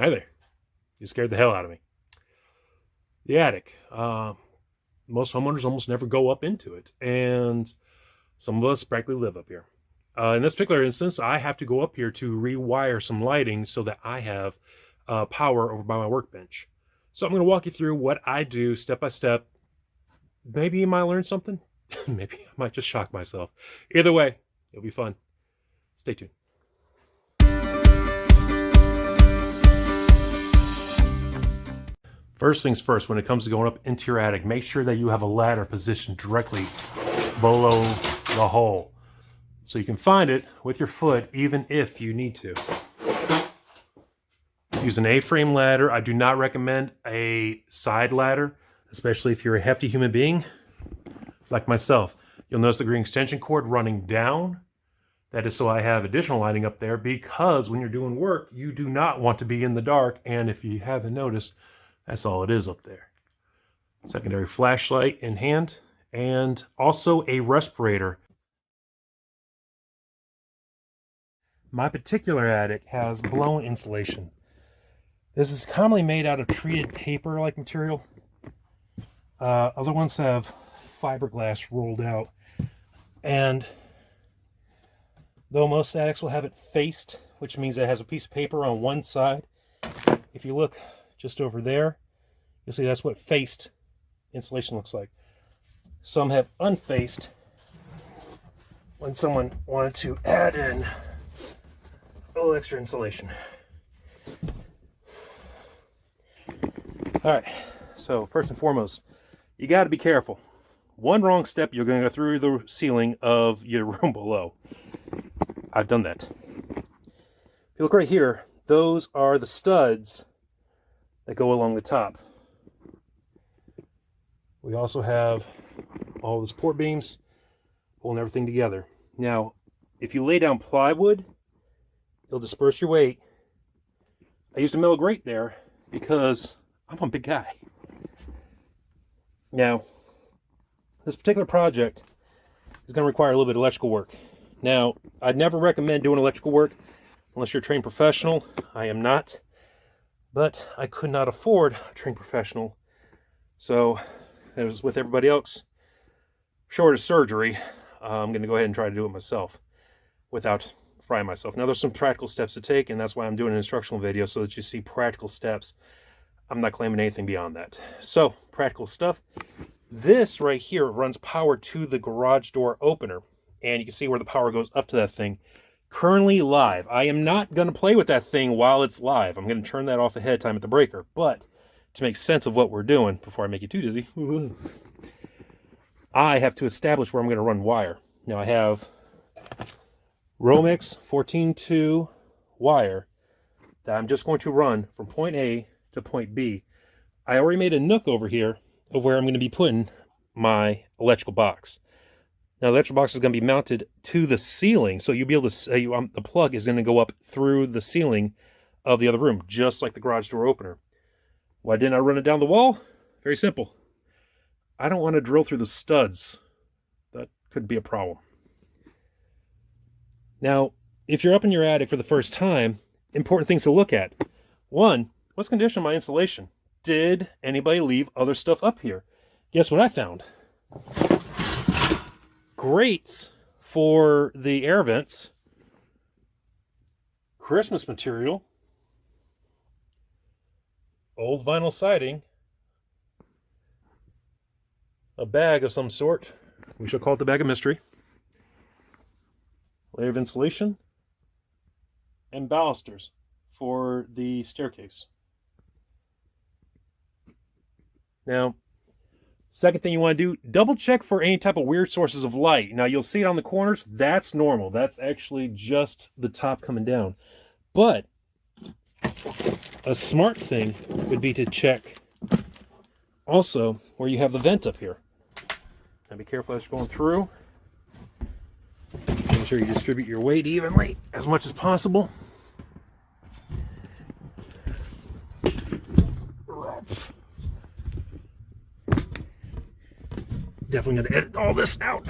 Hi there. You scared the hell out of me. The attic. Most homeowners almost never go up into it, and some of us practically live up here. In this particular instance, I have to go up here to rewire some lighting so that I have power over by my workbench. So I'm going to walk you through what I do step by step. Maybe you might learn something. Maybe I might just shock myself. Either way, it'll be fun. Stay tuned. First things first, when it comes to going up into your attic, make sure that you have a ladder positioned directly below the hole, so you can find it with your foot even if you need to. Use an A-frame ladder. I do not recommend a side ladder, especially if you're a hefty human being like myself. You'll notice the green extension cord running down. That is so I have additional lighting up there, because when you're doing work, you do not want to be in the dark, and if you haven't noticed, that's all it is up there. Secondary flashlight in hand, and also a respirator. My particular attic has blown insulation. This is commonly made out of treated paper-like material. Other ones have fiberglass rolled out. And though most attics will have it faced, which means it has a piece of paper on one side, if you look just over there, you'll see that's what faced insulation looks like. Some have unfaced when someone wanted to add in a little extra insulation. All right, so first and foremost, you got to be careful. One wrong step, you're going to go through the ceiling of your room below. I've done that. If you look right here, those are the studs that go along the top. We also have all the support beams holding everything together. Now, if you lay down plywood, it'll disperse your weight. I used a metal grate there because I'm a big guy. Now, this particular project is going to require a little bit of electrical work. Now, I'd never recommend doing electrical work unless you're a trained professional. I am not. But I could not afford a trained professional. So, as with everybody else, short of surgery, I'm going to go ahead and try to do it myself without frying myself. Now, there's some practical steps to take, and that's why I'm doing an instructional video, so that you see practical steps. I'm not claiming anything beyond that. So, practical stuff. This right here runs power to the garage door opener, and you can see where the power goes up to that thing. Currently live. I am not going to play with that thing while it's live. I'm going to turn that off ahead of time at the breaker. But to make sense of what we're doing, before I make you too dizzy, I have to establish where I'm going to run wire. Now I have Romex 14-2 wire that I'm just going to run from point A to point B. I already made a nook over here of where I'm going to be putting my electrical box. Now, the electrical box is going to be mounted to the ceiling, so you'll be able to see the plug is going to go up through the ceiling of the other room, just like the garage door opener. Why didn't I run it down the wall? Very simple. I don't want to drill through the studs. That could be a problem. Now, if you're up in your attic for the first time, important things to look at. One, what's the condition of my insulation? Did anybody leave other stuff up here? Guess what I found? Grates for the air vents, Christmas material, old vinyl siding, a bag of some sort, we shall call it the bag of mystery, layer of insulation, and balusters for the staircase. Now, second thing you want to do, double check for any type of weird sources of light. Now, you'll see it on the corners. That's normal. That's actually just the top coming down. But a smart thing would be to check also where you have the vent up here. Now, be careful as you're going through. Make sure you distribute your weight evenly as much as possible. Definitely going to edit all this out.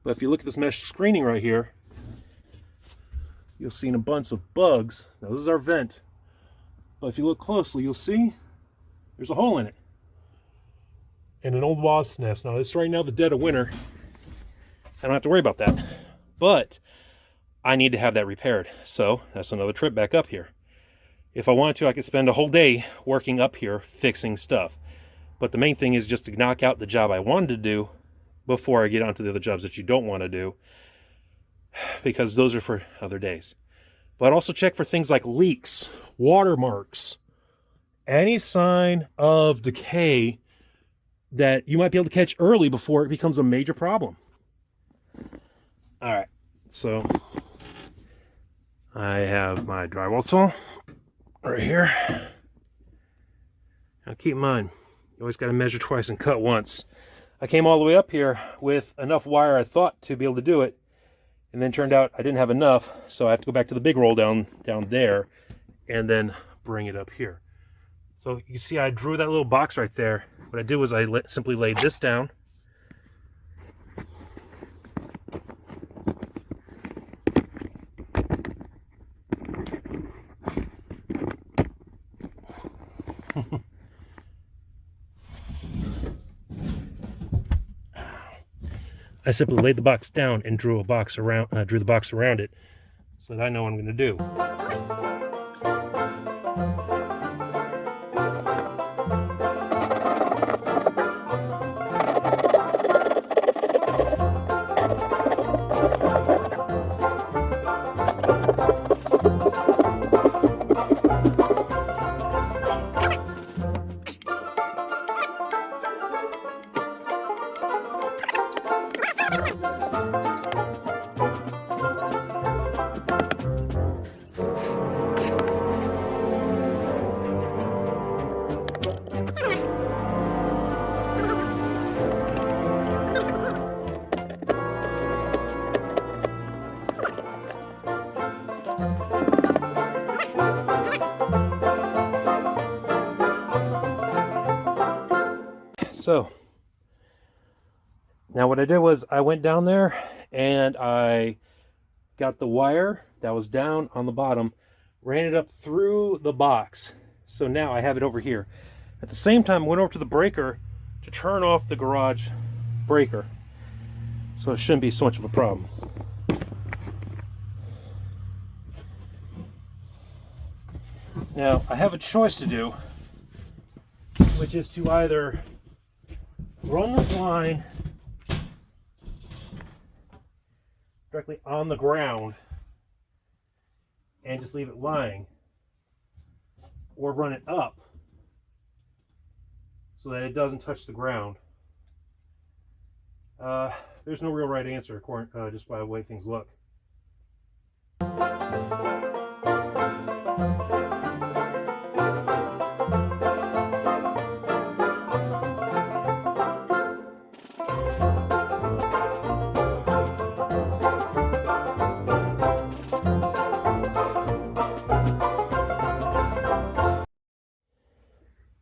But if you look at this mesh screening right here, you'll see a bunch of bugs. Now this is our vent, but if you look closely, you'll see there's a hole in it. And an old wasp's nest. Now this right now, the dead of winter, I don't have to worry about that. But I need to have that repaired. So that's another trip back up here. If I wanted to, I could spend a whole day working up here fixing stuff. But the main thing is just to knock out the job I wanted to do before I get onto the other jobs that you don't want to do, because those are for other days. But also check for things like leaks, watermarks, any sign of decay that you might be able to catch early before it becomes a major problem. All right, so I have my drywall saw right here. Now keep in mind, you always got to measure twice and cut once. I came all the way up here with enough wire I thought to be able to do it, and then turned out I didn't have enough, so I have to go back to the big roll down there and then bring it up here. So you see I drew that little box right there. What I did was I simply laid this down. I simply laid the box down and drew the box around it, so that I know what I'm going to do. So now what I did was I went down there and I got the wire that was down on the bottom, ran it up through the box. So now I have it over here. At the same time, I went over to the breaker to turn off the garage breaker. So it shouldn't be so much of a problem. Now I have a choice to do, which is to either run this line directly on the ground and just leave it lying, or run it up so that it doesn't touch the ground. There's no real right answer, just by the way things look.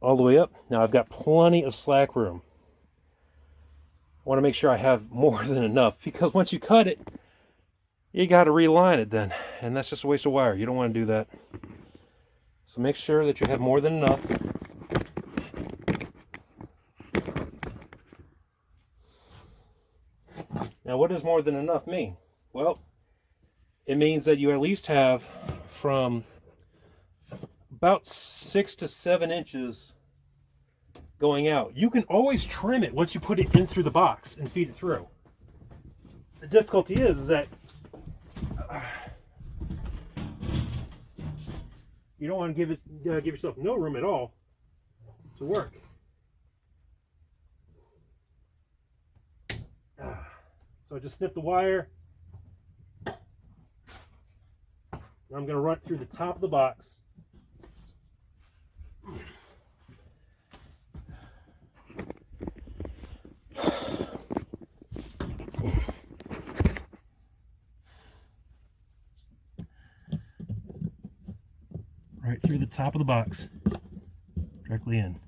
All the way up. Now I've got plenty of slack room. I want to make sure I have more than enough, because once you cut it, you got to reline it then, and that's just a waste of wire. You don't want to do that. So make sure that you have more than enough. Now what does more than enough mean? Well, it means that you at least have from about 6 to 7 inches going out. You can always trim it once you put it in through the box and feed it through. The difficulty is that you don't want to give yourself no room at all to work. So I just snip the wire. I'm going to run it through the top of the box. Right through the top of the box, directly in.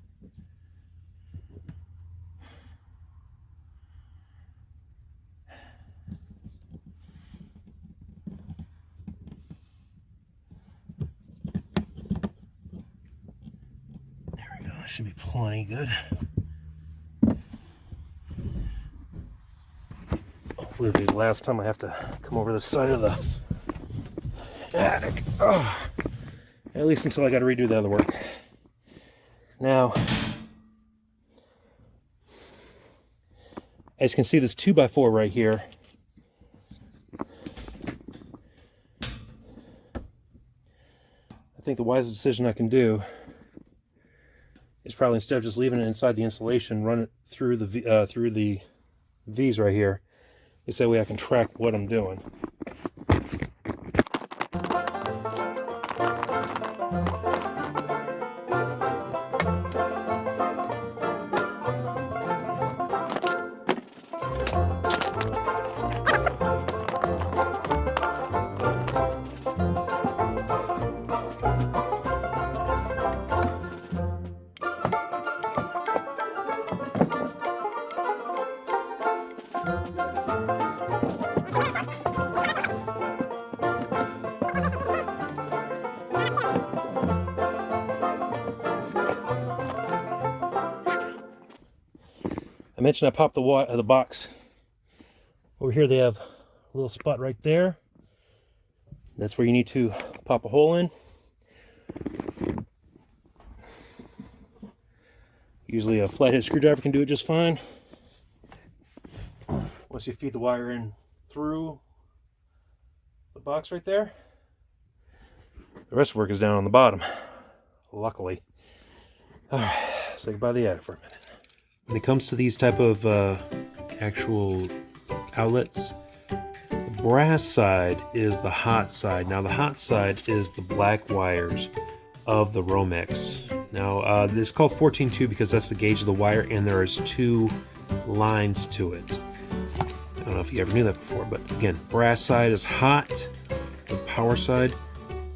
should be plenty good. Hopefully it'll be the last time I have to come over the side of the attic. Oh, at least until I got to redo the other work. Now, as you can see, this 2x4 right here, I think the wisest decision I can do is probably, instead of just leaving it inside the insulation, run it through the V's right here. This way I can track what I'm doing. I mentioned I popped the box. Over here they have a little spot right there. That's where you need to pop a hole in. Usually a flathead screwdriver can do it just fine. Once you feed the wire in through the box right there, the rest of the work is down on the bottom, luckily. Alright, say goodbye to the attic for a minute. When it comes to these type of actual outlets, the brass side is the hot side. Now the hot side is the black wires of the Romex. Now this is called 14-2 because that's the gauge of the wire, and there is 2 lines to it. I don't know if you ever knew that before, but again, brass side is hot, the power side,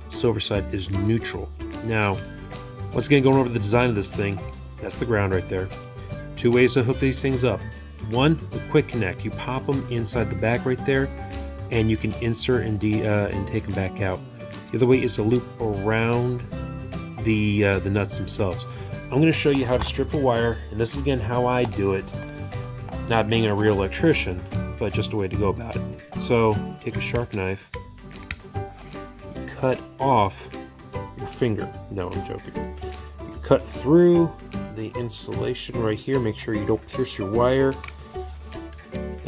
silver side is neutral. Now, once again, going over the design of this thing, that's the ground right there. 2 ways to hook these things up. One, the quick connect. You pop them inside the back right there, and you can insert and take them back out. The other way is to loop around the nuts themselves. I'm going to show you how to strip a wire, and this is again how I do it. Not being a real electrician, but just a way to go about it. So take a sharp knife, cut off your finger. No, I'm joking. You cut through the insulation right here. Make sure you don't pierce your wire.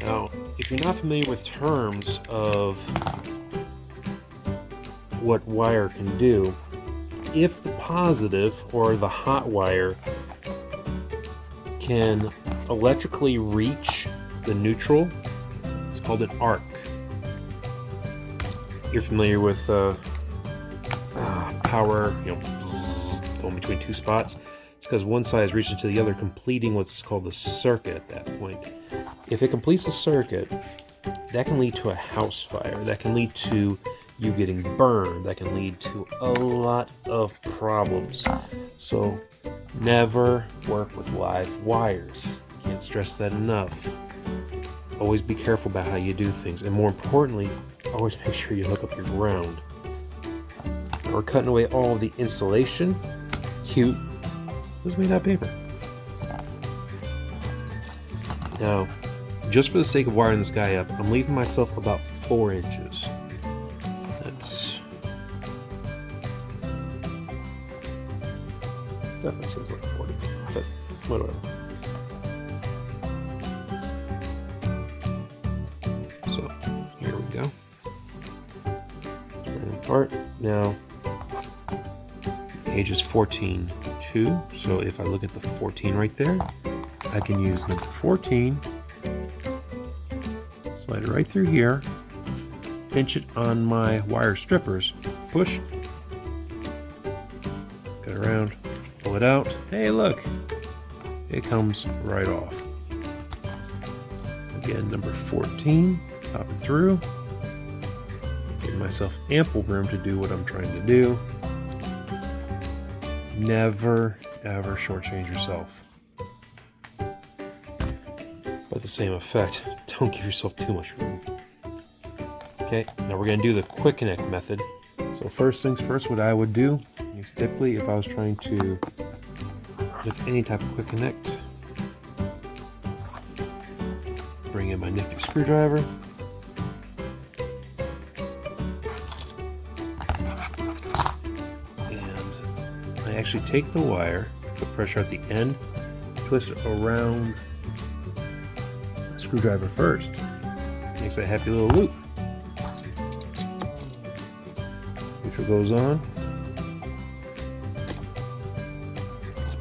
Now, if you're not familiar with terms of what wire can do, if the positive or the hot wire can electrically reach the neutral, it's called an arc. You're familiar with power, going between 2 spots. It's because one side is reaching to the other, completing what's called the circuit at that point. If it completes the circuit, that can lead to a house fire. That can lead to you getting burned. That can lead to a lot of problems. So never work with live wires. Can't stress that enough. Always be careful about how you do things. And more importantly, always make sure you hook up your ground. We're cutting away all of the insulation. Cute. This is made out of paper. Now, just for the sake of wiring this guy up, I'm leaving myself about 4 inches. That's definitely seems like 40, but whatever. So here we go. Turn it apart. Now, gauge is 14.2, so if I look at the 14 right there, I can use number 14, slide it right through here, pinch it on my wire strippers, push, cut around, pull it out. Hey, look, it comes right off. Again, number 14, pop it through, give myself ample room to do what I'm trying to do. Never, ever shortchange yourself. But the same effect, don't give yourself too much room. Okay, now we're going to do the quick connect method. So first things first, what I would do is typically if I was trying to with any type of quick connect. Bring in my nifty screwdriver. And I actually take the wire, put pressure at the end, twist it around the screwdriver first. Makes a happy little loop. Neutral goes on.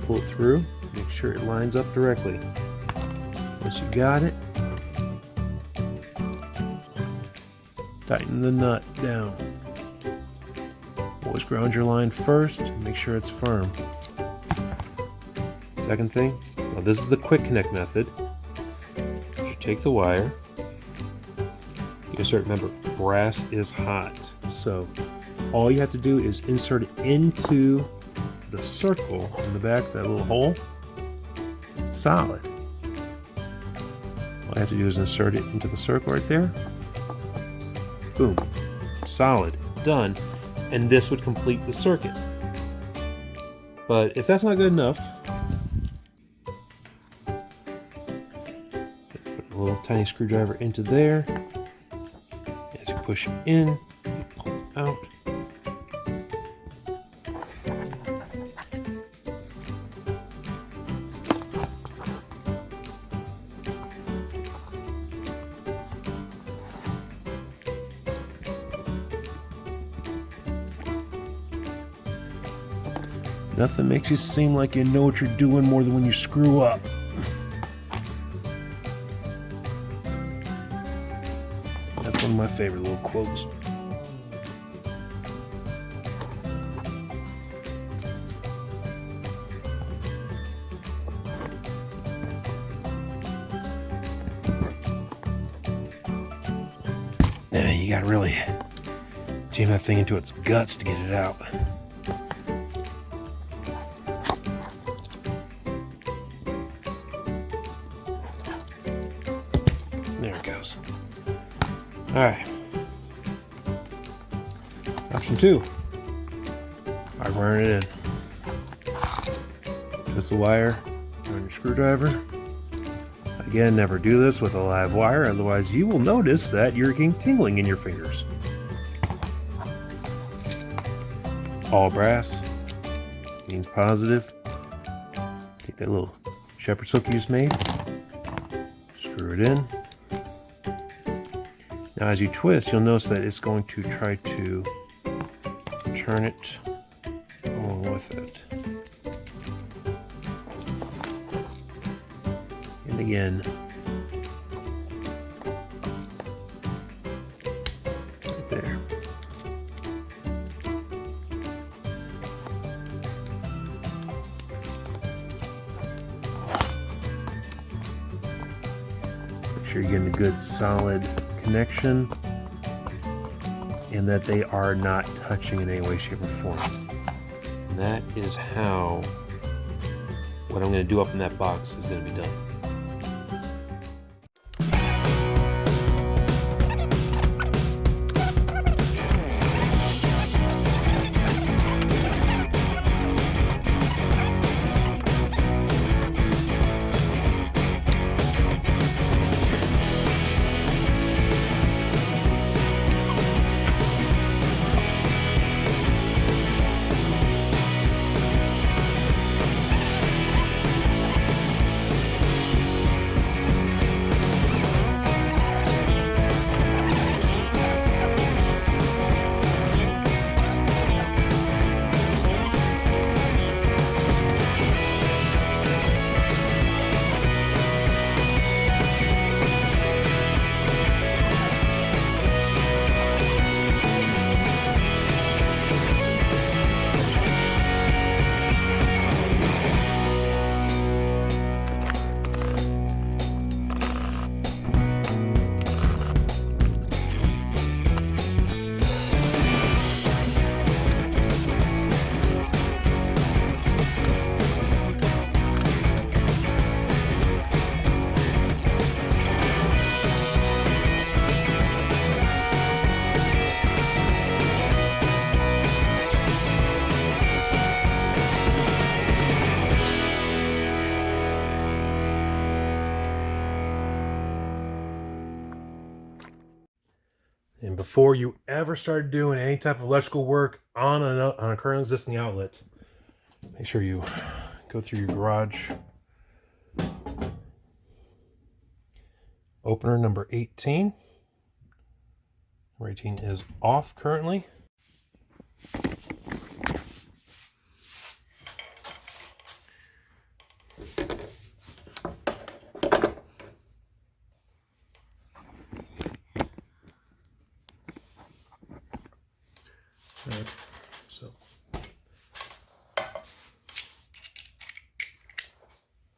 Pull it through, make sure it lines up directly. Once you got it, tighten the nut down. Always ground your line first, make sure it's firm. Second thing, now this is the quick connect method. You take the wire. You just remember, brass is hot, so all you have to do is insert it into the circle in the back, that little hole. It's solid. All I have to do is insert it into the circle right there. Boom. Solid. Done. And this would complete the circuit. But if that's not good enough, put a little tiny screwdriver into there. As you push it in, you pull it out. Nothing makes you seem like you know what you're doing more than when you screw up. That's one of my favorite little quotes. Now you gotta really jam that thing into its guts to get it out. There it goes. Alright. Option 2. I wiring it in. Twist the wire on your screwdriver. Again, never do this with a live wire, otherwise you will notice that you're getting tingling in your fingers. All brass means positive. Take that little shepherd's hook you just made, screw it in. Now as you twist, you'll notice that it's going to try to turn it along with it. And again, right there. Make sure you're getting a good solid connection and that they are not touching in any way, shape, or form. And that is how what I'm going to do up in that box is going to be done. before you ever start doing any type of electrical work on a current existing outlet, make sure you go through your garage opener number 18. Number 18 is off currently. So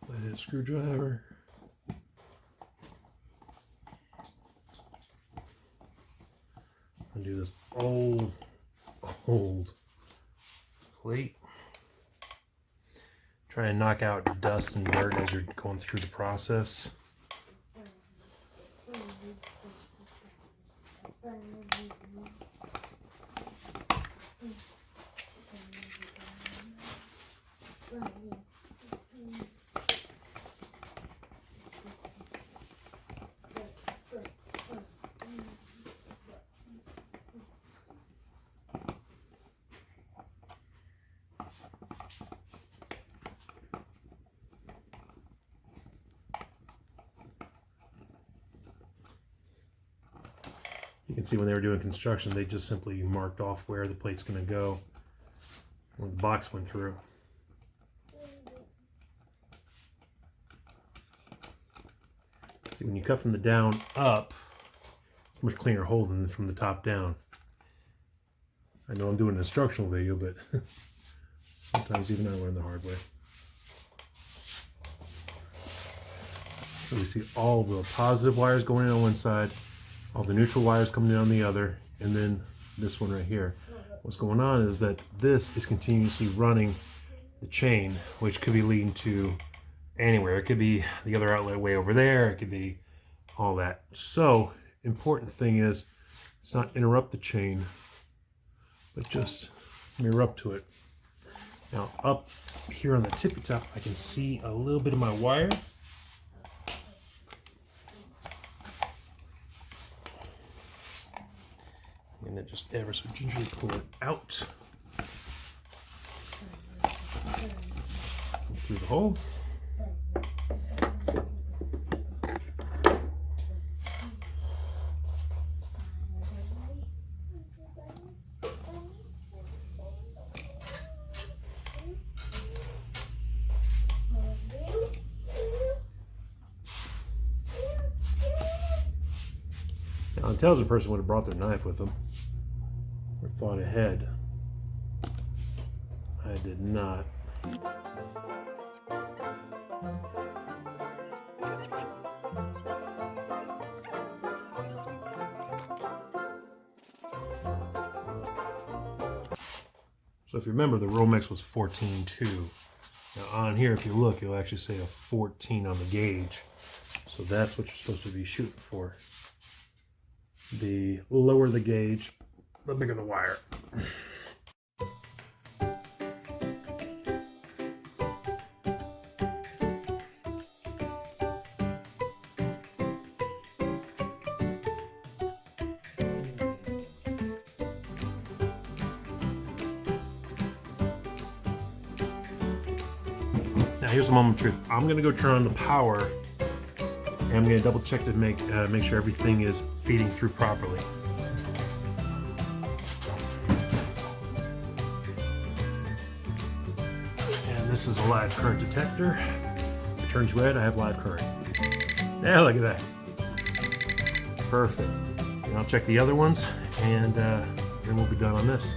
flathead screwdriver. Undo this old plate. Try and knock out dust and dirt as you're going through the process. You can see when they were doing construction, they just simply marked off where the plate's going to go when the box went through. See, when you cut from the down up, it's a much cleaner hole than from the top down. I know I'm doing an instructional video, but sometimes even I learn the hard way. So we see all the positive wires going in on one side, all the neutral wires coming in on the other, and then this one right here. What's going on is that this is continuously running the chain, which could be leading to anywhere. It could be the other outlet way over there, it could be all that. So important thing is, it's not interrupt the chain, but just mirror up to it. Now up here on the tippy top, I can see a little bit of my wire. And then just ever so gingerly pull it out through the hole. Now, an intelligent person would have brought their knife with them. Or thought ahead. I did not. So if you remember, the Romex was 14.2. Now on here, if you look, it'll actually say a 14 on the gauge. So that's what you're supposed to be shooting for. The lower the gauge, the bigger the wire. Now here's the moment of truth. I'm gonna go turn on the power, and I'm gonna double check to make sure everything is feeding through properly. This is a live current detector. If it turns red, I have live current. Now look at that. Perfect. And I'll check the other ones, and then we'll be done on this.